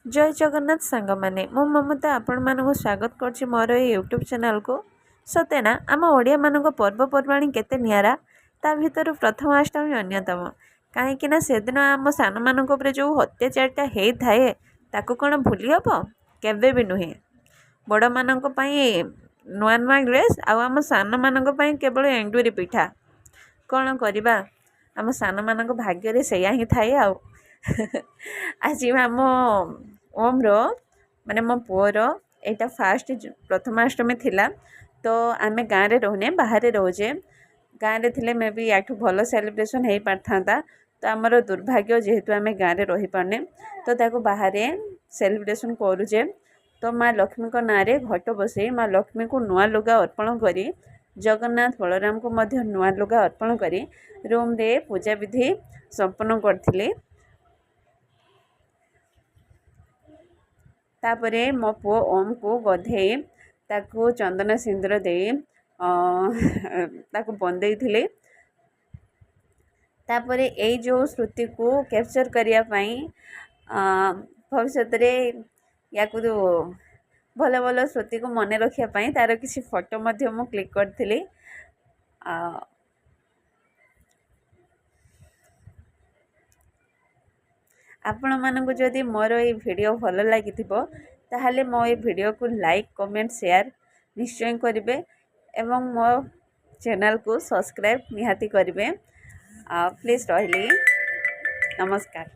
जय जगन्नाथ सांग मैंने मो ममता आपण मानक स्वागत करछि मोर यूट्यूब चैनल को। सतेना आम ओडिया मानक पर्वपर्वाणी केते नियारा ता भितर प्रथमाष्टमी अन्यतम कहीं से दिन आम सान मानक जो अत्याचारटा हे थाए ताकू कौन भूली हम केवे भी नुहे। बड़ मानक नुआ नुआ ड्रेस आम सान मानक केवल एंडुरी पिठा कौन करवा आम सान मानक भाग्य से ही थाए आ आज आम ओम रो माने मो पुअर एटा फास्ट प्रथमाष्टमी थिला तो आमे गाँव रे रोहने बाहर रोजे गाँव रे थिले मे भी याठू भल सेलिब्रेशन हो पारथा तो आमर दुर्भाग्य जेहेतु आमे गाँव रे रही पारने तो ताको बाहर सेलिब्रेशन करूचे। तो माँ लक्ष्मी को नाँ रे घट बसई माँ लक्ष्मी को नुआ लुगा अर्पण करी जगन्नाथ बलराम को मध्य नुआ लुगा अर्पण करी रूम रे पूजा विधि संपन्न करथिले। तापरे मो पुओ ओम को गधे ताकू चंदन सिंदूर दे ताकू बंदे थिले। तापरे ए जो श्रुति को कैप्चर करिया पई भविष्य या भल भल श्रुति को मन रखिया पई तार किसी फोटो मध्य मु क्लिक करथिले। आपण मानक जदि मोर ये वीडियो भल लगी ताहले मो ये वीडियो को लाइक कमेंट शेयर निश्चय करेंगे एवं मो चैनल को सब्सक्राइब निहाती करेंगे। प्लीज रही नमस्कार।